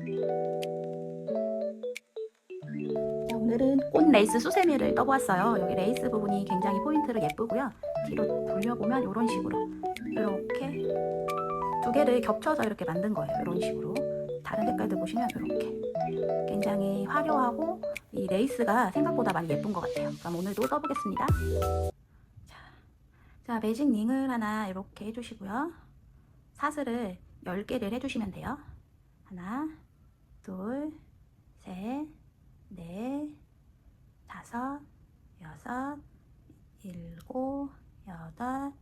자, 오늘은 꽃 레이스 수세미를 떠보았어요. 여기 레이스 부분이 굉장히 포인트로 예쁘고요. 뒤로 돌려보면 이런 식으로 이렇게 두 개를 겹쳐서 이렇게 만든 거예요. 이런 식으로 다른 색깔들 보시면 이렇게 굉장히 화려하고 이 레이스가 생각보다 많이 예쁜 것 같아요. 그럼 오늘도 떠보겠습니다. 자, 매직 링을 하나 이렇게 해주시고요. 사슬을 10개를 해주시면 돼요. 하나, 둘, 셋, 넷, 다섯, 여섯, 일곱, 여덟,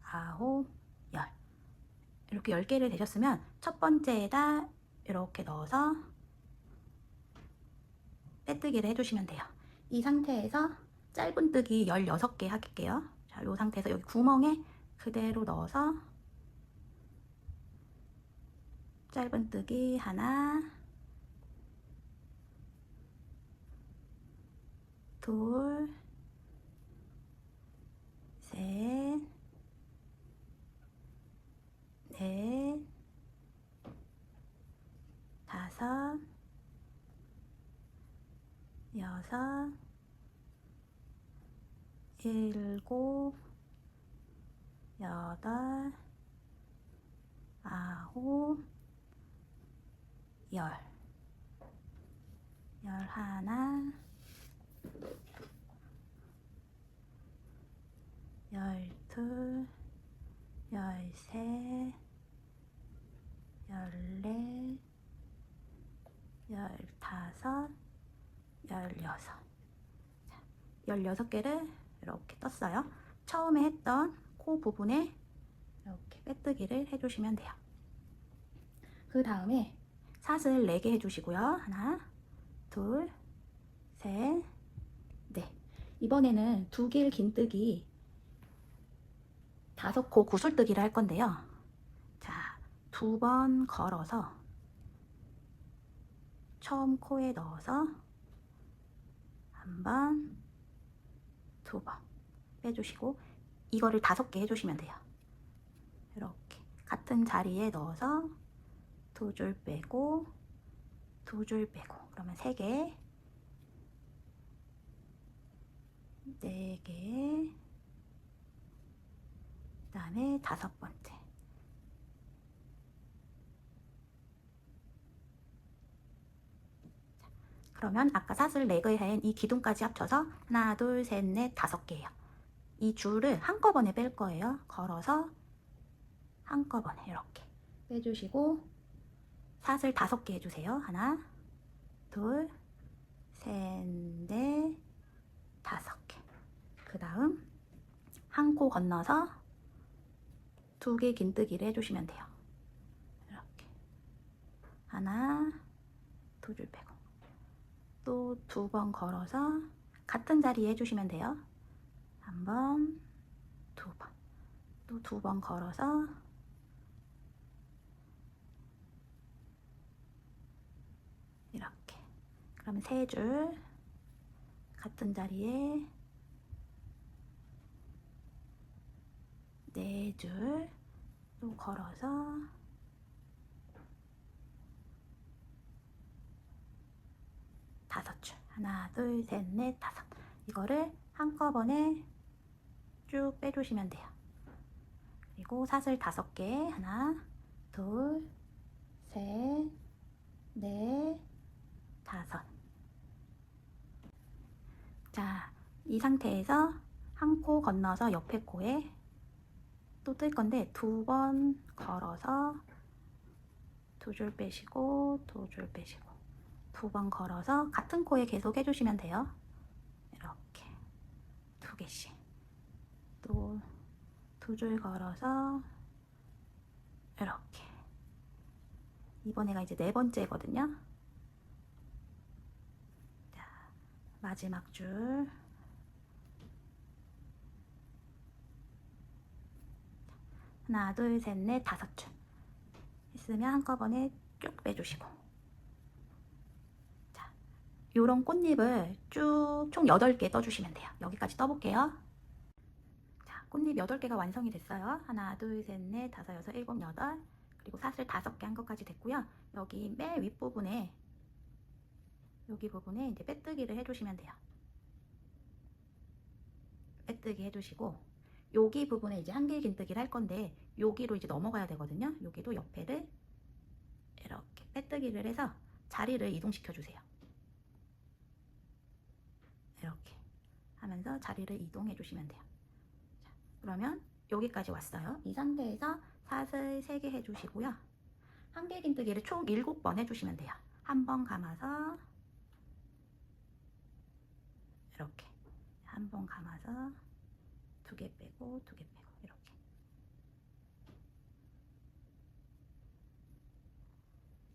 아홉, 열. 이렇게 10개를 되셨으면 첫 번째에다 이렇게 넣어서 빼뜨기를 해주시면 돼요. 이 상태에서 짧은뜨기 16개 할게요. 자, 이 상태에서 여기 구멍에 그대로 넣어서 짧은뜨기 하나, 둘, 셋, 넷, 다섯, 여섯, 일곱, 여덟, 아홉, 열. 열하나, 열둘, 열셋, 열넷, 열다섯, 열여섯. 16개를 이렇게 떴어요. 처음에 했던 코 부분에 이렇게 빼뜨기를 해주시면 돼요. 그 다음에 사슬 4개 해주시고요. 하나, 둘, 셋, 넷. 이번에는 2길 긴뜨기 5코 구슬뜨기를 할 건데요. 자, 2번 걸어서 처음 코에 넣어서 한 번, 2번 빼주시고 이거를 5개 해주시면 돼요. 이렇게 같은 자리에 넣어서 2줄 빼고 2줄 빼고 그러면 3개, 4개, 그 다음에 5번째. 그러면 아까 사슬 4개 한 이 기둥까지 합쳐서 하나, 둘, 셋, 넷, 5개예요. 이 줄을 한꺼번에 뺄 거예요. 걸어서 한꺼번에 이렇게 빼주시고 사슬 5개 해주세요. 하나, 둘, 셋, 넷, 5개. 그 다음 한 코 건너서 2개 긴뜨기를 해주시면 돼요. 이렇게 하나, 2줄 빼고 또 2번 걸어서 같은 자리에 해주시면 돼요. 한 번, 2번, 또 2번 걸어서 이렇게. 그러면 3줄 같은 자리에 4줄 또 걸어서 5줄. 하나, 둘, 셋, 넷, 5. 이거를 한꺼번에 쭉 빼주시면 돼요. 그리고 사슬 5개. 하나, 둘, 셋, 넷, 5. 자, 이 상태에서 한 코 건너서 옆에 코에 또 뜰 건데 2번 걸어서 2줄 빼시고 2줄 빼시고 2번 걸어서 같은 코에 계속 해주시면 돼요. 이렇게 2개씩 또 2줄 걸어서 이렇게. 이번에가 이제 4번째거든요. 자, 마지막 줄 하나, 둘, 셋, 넷, 5줄 했으면 한꺼번에 쭉 빼주시고, 자, 요런 꽃잎을 쭉 총 8개 떠주시면 돼요. 여기까지 떠볼게요. 자, 꽃잎 8개가 완성이 됐어요. 하나, 둘, 셋, 넷, 다섯, 여섯, 일곱, 여덟. 그리고 사슬 5개 한 것까지 됐고요. 여기 맨 윗부분에 여기 부분에 이제 빼뜨기를 해주시면 돼요. 빼뜨기 해주시고 여기 부분에 이제 한길긴뜨기를 할 건데 여기로 이제 넘어가야 되거든요. 여기도 옆에를 이렇게 빼뜨기를 해서 자리를 이동시켜 주세요. 이렇게 하면서 자리를 이동해 주시면 돼요. 자, 그러면 여기까지 왔어요. 이 상태에서 사슬 3개 해주시고요. 한길긴뜨기를 총 7번 해주시면 돼요. 한 번 감아서 이렇게 한 번 감아서 2개 빼고 2개 빼고 이렇게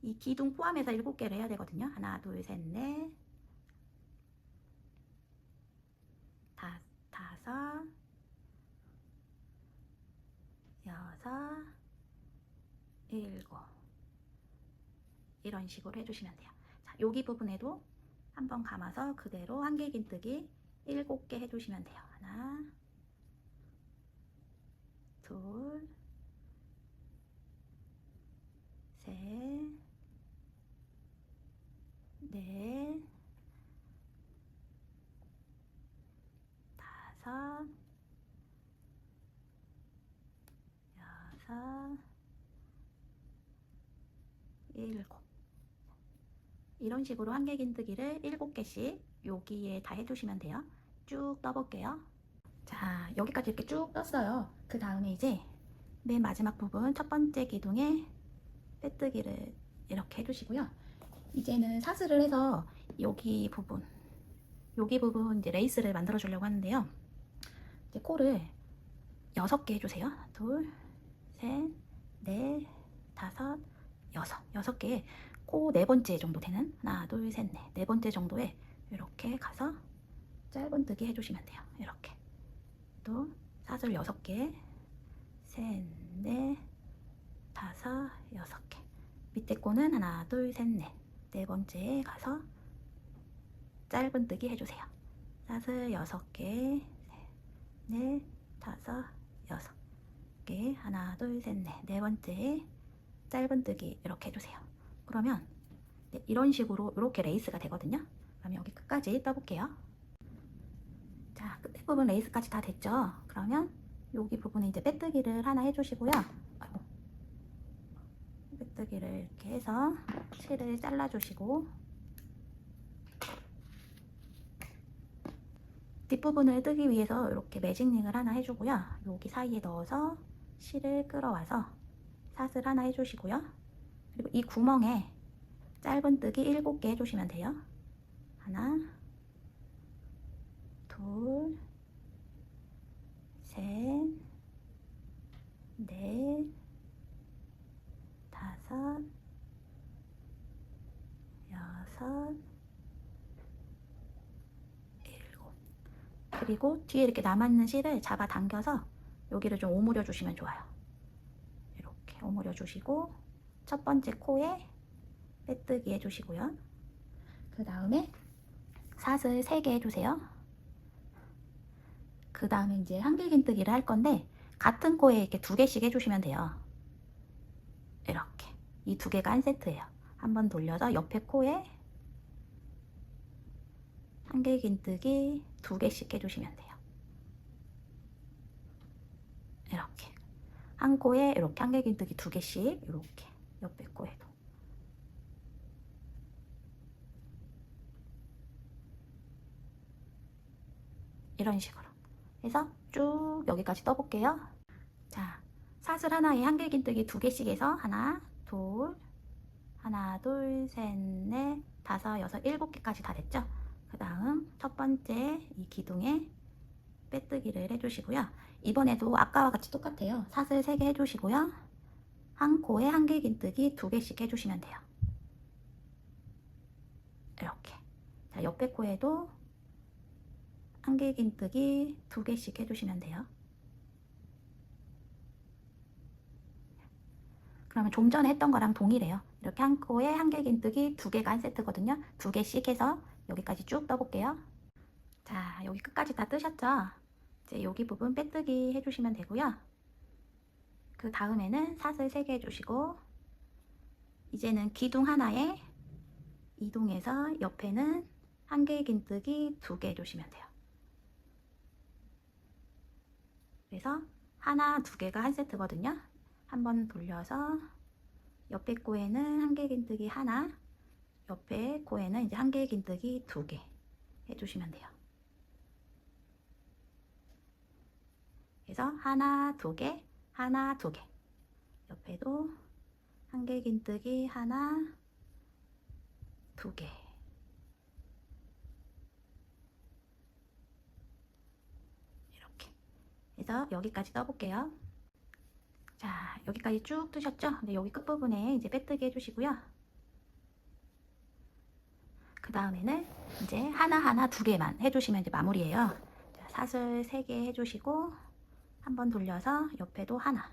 이 기둥 포함해서 7개를 해야 되거든요. 하나 둘 셋 넷 다섯 여섯 일곱 이런 식으로 해주시면 돼요. 자, 여기 부분에도 한 번 감아서 그대로 한길긴뜨기 7개 해주시면 돼요. 하나 둘 셋 넷 다섯 여섯 일곱 이런 식으로 한길긴뜨기를 7개씩 여기에 다 해주시면 돼요. 쭉 떠볼게요. 자, 여기까지 이렇게 쭉 떴어요. 그 다음에 이제 맨 마지막 부분 첫 번째 기둥에 빼뜨기를 이렇게 해주시고요. 이제는 사슬을 해서 여기 부분 이제 레이스를 만들어 주려고 하는데요. 이제 코를 6개 해주세요. 둘, 셋, 넷, 다섯, 여섯. 6개 코 4번째 정도 되는 하나, 둘, 셋, 넷. 4번째 정도에 이렇게 가서 짧은뜨기 해주시면 돼요. 이렇게 또 사슬 6개 셋, 넷, 다섯, 6개 밑에 코는 하나, 둘, 셋, 넷. 4번째에 가서 짧은뜨기 해주세요. 사슬 6개 셋, 넷, 다섯, 6개 하나, 둘, 셋, 넷. 4번째에 짧은뜨기 이렇게 해주세요. 그러면 이런 식으로 이렇게 레이스가 되거든요. 그러면 여기 끝까지 떠볼게요. 자, 끝에 부분 레이스까지 다 됐죠? 그러면 여기 부분에 이제 빼뜨기를 하나 해주시고요. 아이고. 빼뜨기를 이렇게 해서 실을 잘라주시고 뒷부분을 뜨기 위해서 이렇게 매직링을 하나 해주고요. 여기 사이에 넣어서 실을 끌어와서 사슬 하나 해주시고요. 그리고 이 구멍에 짧은뜨기 7개 해주시면 돼요. 하나 둘 셋 넷 다섯 여섯 일곱 그리고 뒤에 이렇게 남아있는 실을 잡아 당겨서 여기를 좀 오므려 주시면 좋아요. 이렇게 오므려 주시고 첫 번째 코에 빼뜨기 해주시고요. 그 다음에 사슬 3개 해주세요. 그 다음에 이제 한길긴뜨기를 할 건데 같은 코에 이렇게 2개씩 해주시면 돼요. 이렇게 이 2개가 한 세트예요. 한번 돌려서 옆에 코에 한길긴뜨기 2개씩 해주시면 돼요. 이렇게 한 코에 이렇게 한길긴뜨기 2개씩 이렇게 옆에 코에도 이런 식으로 해서 쭉 여기까지 떠볼게요. 자, 사슬 하나에 한길긴뜨기 2개씩 해서 하나, 둘, 셋, 넷, 다섯, 여섯, 7개까지 다 됐죠? 그 다음 첫 번째 이 기둥에 빼뜨기를 해주시고요. 이번에도 아까와 같이 똑같아요. 사슬 3개 해주시고요. 한 코에 한길긴뜨기 2개씩 해주시면 돼요. 이렇게. 자, 옆에 코에도 한길긴뜨기 2개씩 해주시면 돼요. 그러면 좀 전에 했던 거랑 동일해요. 이렇게 한 코에 한길긴뜨기 2개가 한 세트거든요. 2개씩 해서 여기까지 쭉 떠볼게요. 자, 여기 끝까지 다 뜨셨죠? 이제 여기 부분 빼뜨기 해주시면 되고요. 그 그 다음에는 사슬 3개 해주시고, 이제는 기둥 하나에 이동해서 옆에는 한 개의 긴뜨기 2개 해주시면 돼요. 그래서 하나, 2개가 한 세트거든요. 한번 돌려서 옆에 코에는 한 개의 긴뜨기 하나, 옆에 코에는 이제 한 개의 긴뜨기 2개 해주시면 돼요. 그래서 하나, 2개, 하나, 2개. 옆에도 한 개의 긴뜨기 하나, 2개. 이렇게 해서 여기까지 떠볼게요. 자, 여기까지 쭉 뜨셨죠? 근데 여기 끝부분에 이제 빼뜨기 해주시고요. 그 다음에는 이제 하나하나 2개만 해주시면 이제 마무리예요. 자, 사슬 3개 해주시고, 한번 돌려서 옆에도 하나.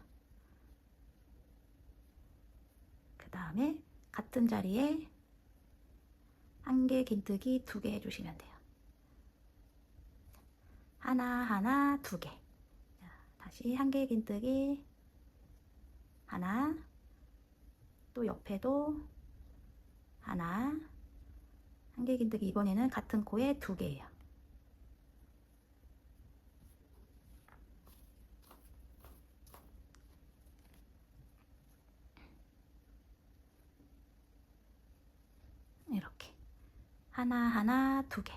그 다음에 같은 자리에 한 개 긴뜨기 2개 해주시면 돼요. 하나하나 2개. 자, 다시 한 개 긴뜨기 하나, 또 옆에도 하나, 한 개 긴뜨기 이번에는 같은 코에 2개예요. 이렇게 하나하나 2개,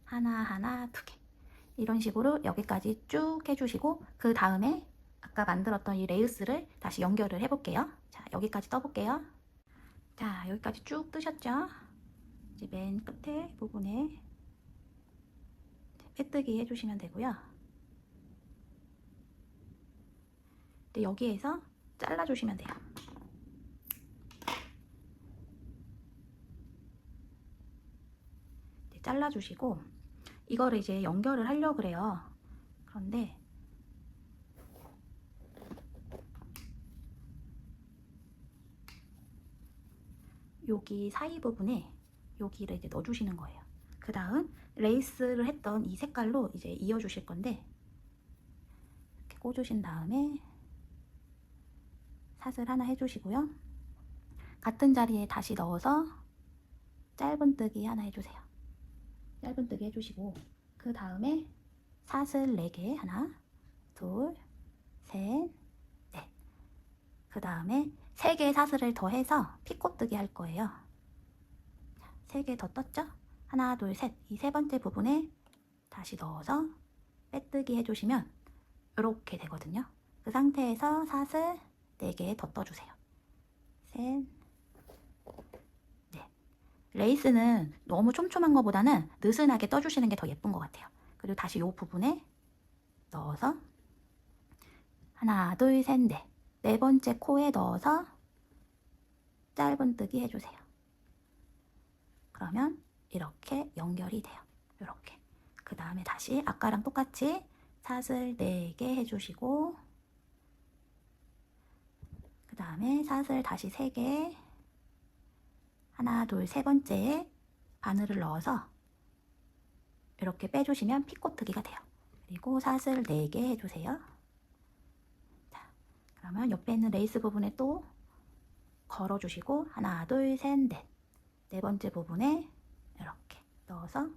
하나하나 2개. 이런 식으로 여기까지 쭉 해주시고, 그 다음에 아까 만들었던 이 레이스를 다시 연결을 해볼게요. 자, 여기까지 떠볼게요. 자, 여기까지 쭉 뜨셨죠? 이제 맨 끝에 부분에 빼뜨기 해주시면 되고요. 근데 여기에서 잘라주시면 돼요. 네, 잘라주시고 이거를 이제 연결을 하려고 그래요. 그런데 여기 사이 부분에 여기를 이제 넣어주시는 거예요. 그 다음 레이스를 했던 이 색깔로 이제 이어주실 건데, 이렇게 꽂으신 다음에 사슬 하나 해주시고요. 같은 자리에 다시 넣어서 짧은뜨기 하나 해주세요. 짧은뜨기 해주시고, 그 다음에 사슬 4개 하나, 둘, 셋, 넷. 그 다음에 3개의 사슬을 더해서 피코뜨기 할 거예요. 3개 더 떴죠? 하나, 둘, 셋. 이 3번째 부분에 다시 넣어서 빼뜨기 해주시면 이렇게 되거든요. 그 상태에서 사슬 4개 더 떠주세요. 셋, 넷. 레이스는 너무 촘촘한 것보다는 느슨하게 떠주시는 게 더 예쁜 것 같아요. 그리고 다시 이 부분에 넣어서 하나, 둘, 셋, 넷. 4번째 코에 넣어서 짧은뜨기 해주세요. 그러면 이렇게 연결이 돼요. 이렇게. 그 다음에 다시 아까랑 똑같이 사슬 4개 해주시고, 그 다음에 사슬 다시 3개, 하나, 둘, 3번째에 바늘을 넣어서 이렇게 빼주시면 피코뜨기가 돼요. 그리고 사슬 4개 해주세요. 자, 그러면 옆에 있는 레이스 부분에 또 걸어주시고, 하나, 둘, 셋, 넷. 4번째 부분에 이렇게 넣어서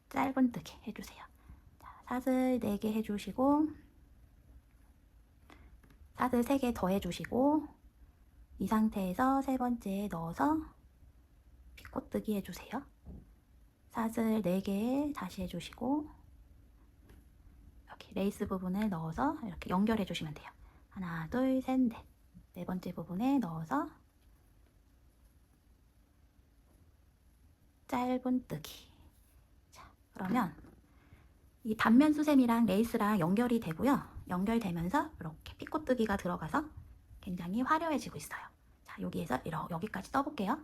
짧은뜨기 해주세요. 자, 사슬 4개 해주시고, 사슬 3개 더 해주시고, 이 상태에서 3번째에 넣어서 피코뜨기 해주세요. 사슬 4개 다시 해주시고, 여기 레이스 부분을 넣어서 이렇게 연결해 주시면 돼요. 하나, 둘, 셋, 넷. 4번째 부분에 넣어서 짧은뜨기. 자, 그러면 이 단면 수세미랑 레이스랑 연결이 되고요. 연결되면서 이렇게 피코뜨기가 들어가서 굉장히 화려해지고 있어요. 자, 여기에서 여기까지 떠볼게요.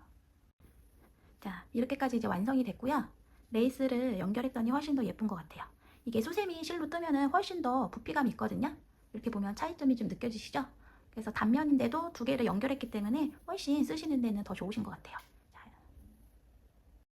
자, 이렇게까지 이제 완성이 됐고요. 레이스를 연결했더니 훨씬 더 예쁜 것 같아요. 이게 수세미 실로 뜨면은 훨씬 더 부피감이 있거든요. 이렇게 보면 차이점이 좀 느껴지시죠? 그래서 단면인데도 2개를 연결했기 때문에 훨씬 쓰시는 데는 더 좋으신 것 같아요.